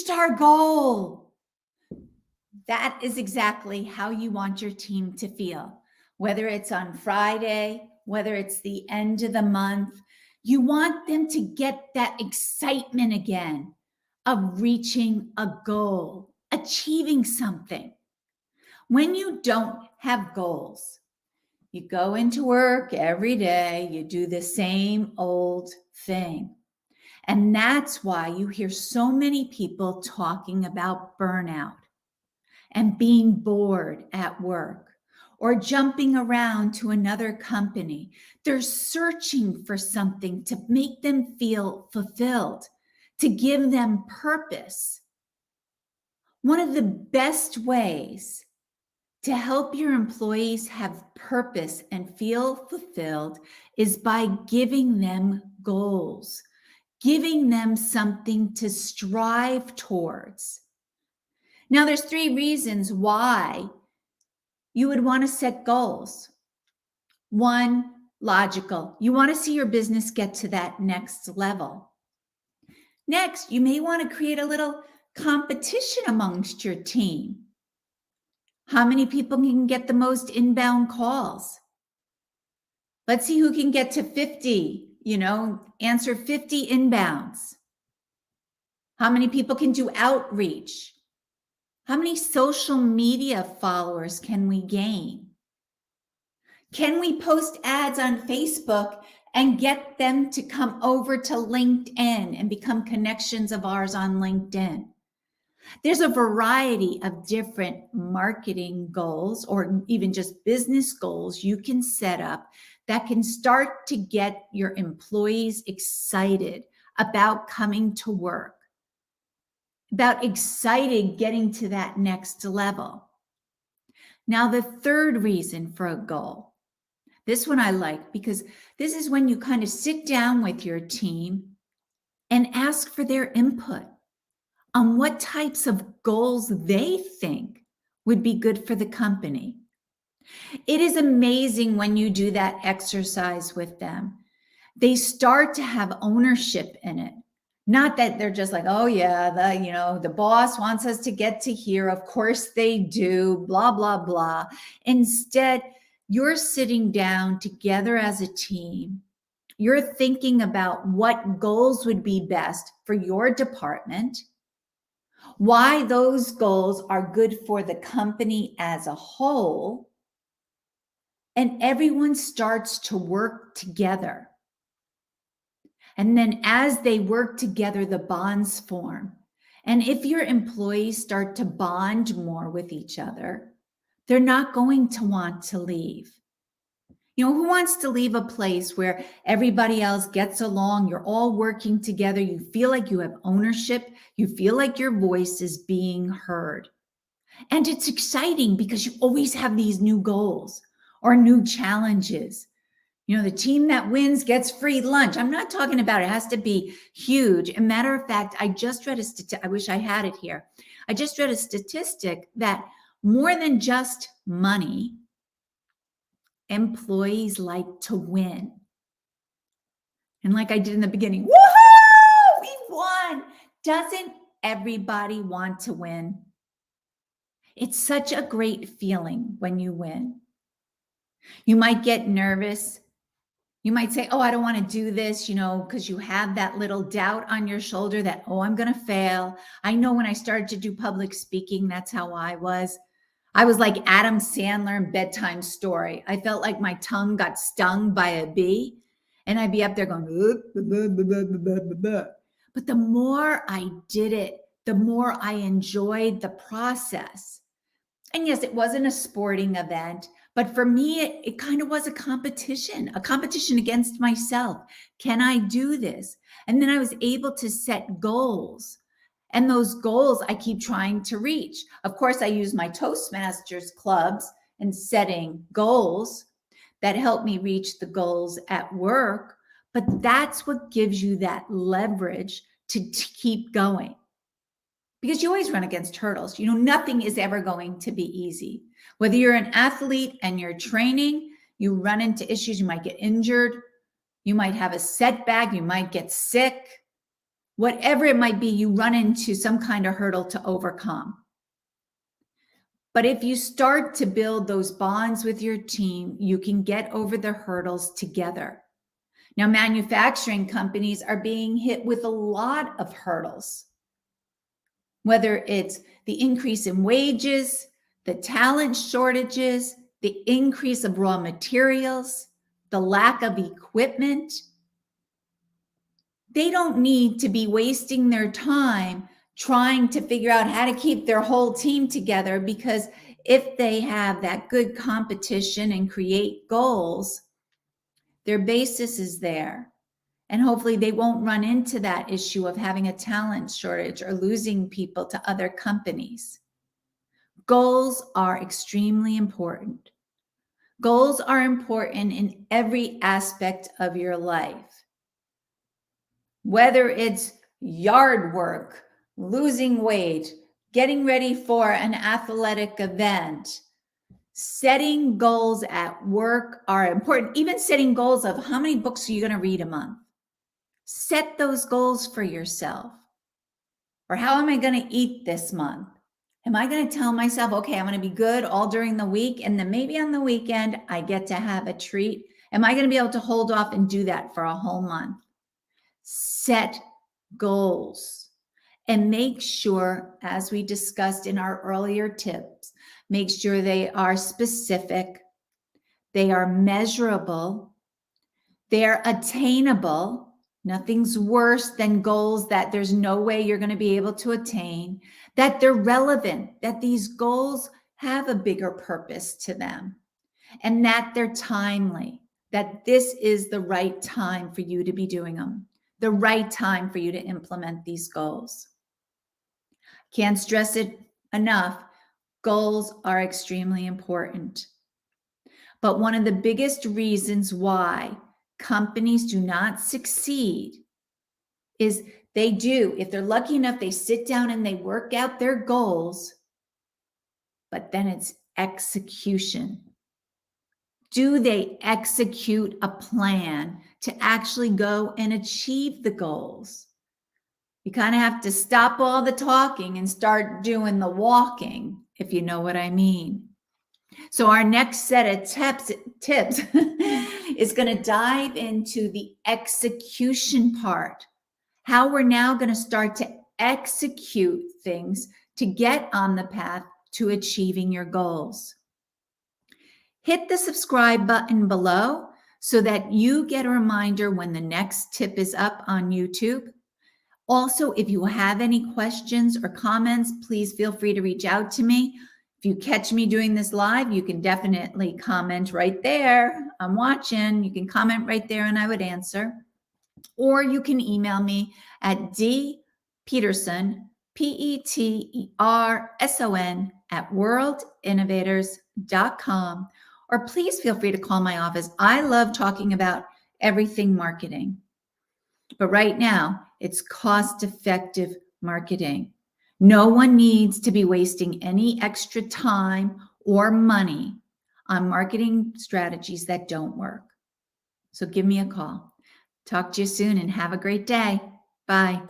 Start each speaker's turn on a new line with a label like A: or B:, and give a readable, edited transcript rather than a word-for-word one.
A: reached our goal. That is exactly how you want your team to feel. Whether it's on Friday, whether it's the end of the month, you want them to get that excitement again of reaching a goal, achieving something. When you don't have goals, you go into work every day, you do the same old thing. And that's why you hear so many people talking about burnout and being bored at work or jumping around to another company. They're searching for something to make them feel fulfilled, to give them purpose. One of the best ways to help your employees have purpose and feel fulfilled is by giving them goals, giving them something to strive towards. Now, there's 3 reasons why you would want to set goals. 1, logical. You want to see your business get to that next level. Next, you may want to create a little competition amongst your team. How many people can get the most inbound calls? Let's see who can get to 50, answer 50 inbounds. How many people can do outreach? How many social media followers can we gain? Can we post ads on Facebook and get them to come over to LinkedIn and become connections of ours on LinkedIn? There's a variety of different marketing goals or even just business goals you can set up that can start to get your employees excited about coming to work, about excited getting to that next level. Now, the third reason for a goal, this one I like because this is when you kind of sit down with your team and ask for their input on what types of goals they think would be good for the company. It is amazing when you do that exercise with them. They start to have ownership in it. Not that they're just like, oh yeah, the boss wants us to get to here. Of course they do, blah, blah, blah. Instead, you're sitting down together as a team. You're thinking about what goals would be best for your department, why those goals are good for the company as a whole, and everyone starts to work together. And then as they work together, the bonds form. And if your employees start to bond more with each other, they're not going to want to leave. Who wants to leave a place where everybody else gets along, you're all working together, you feel like you have ownership, you feel like your voice is being heard. And it's exciting because you always have these new goals or new challenges. The team that wins gets free lunch. I'm not talking about it has to be huge. As a matter of fact, I just read a statistic. I wish I had it here. I just read a statistic that more than just money, employees like to win. And like I did in the beginning, woohoo, we won. Doesn't everybody want to win? It's such a great feeling when you win. You might get nervous. You might say, oh, I don't want to do this, because you have that little doubt on your shoulder that, oh, I'm going to fail. I know when I started to do public speaking, that's how I was. I was like Adam Sandler in Bedtime Story. I felt like my tongue got stung by a bee and I'd be up there going, but the more I did it, the more I enjoyed the process. And yes, it wasn't a sporting event, but for me, it kind of was a competition against myself. Can I do this? And then I was able to set goals. And those goals I keep trying to reach. Of course, I use my Toastmasters clubs and setting goals that help me reach the goals at work. But that's what gives you that leverage to keep going. Because you always run against hurdles. Nothing is ever going to be easy. Whether you're an athlete and you're training, you run into issues. You might get injured. You might have a setback. You might get sick. Whatever it might be, you run into some kind of hurdle to overcome. But if you start to build those bonds with your team, you can get over the hurdles together. Now, manufacturing companies are being hit with a lot of hurdles, whether it's the increase in wages, the talent shortages, the increase of raw materials, the lack of equipment. They don't need to be wasting their time trying to figure out how to keep their whole team together, because if they have that good competition and create goals, their basis is there. And hopefully they won't run into that issue of having a talent shortage or losing people to other companies. Goals are extremely important. Goals are important in every aspect of your life. Whether it's yard work, losing weight, getting ready for an athletic event, setting goals at work are important. Even setting goals of how many books are you going to read a month? Set those goals for yourself. Or how am I going to eat this month? Am I going to tell myself, okay, I'm going to be good all during the week, and then maybe on the weekend I get to have a treat? Am I going to be able to hold off and do that for a whole month? Set goals and make sure, as we discussed in our earlier tips, make sure they are specific, they are measurable, they are attainable. Nothing's worse than goals that there's no way you're going to be able to attain, that they're relevant, that these goals have a bigger purpose to them, and that they're timely, that this is the right time for you to be doing them, the right time for you to implement these goals. Can't stress it enough. Goals are extremely important. But one of the biggest reasons why companies do not succeed is if they're lucky enough, they sit down and they work out their goals, but then it's execution. Do they execute a plan to actually go and achieve the goals? You kind of have to stop all the talking and start doing the walking, if you know what I mean. So our next set of tips is going to dive into the execution part, how we're now going to start to execute things to get on the path to achieving your goals. Hit the subscribe button below so that you get a reminder when the next tip is up on YouTube. Also, if you have any questions or comments, please feel free to reach out to me. If you catch me doing this live, you can definitely comment right there. I'm watching. You can comment right there and I would answer. Or you can email me at dpeterson, Peterson, at worldinnovators.com. Or please feel free to call my office. I love talking about everything marketing. But right now, it's cost-effective marketing. No one needs to be wasting any extra time or money on marketing strategies that don't work. So give me a call. Talk to you soon and have a great day. Bye.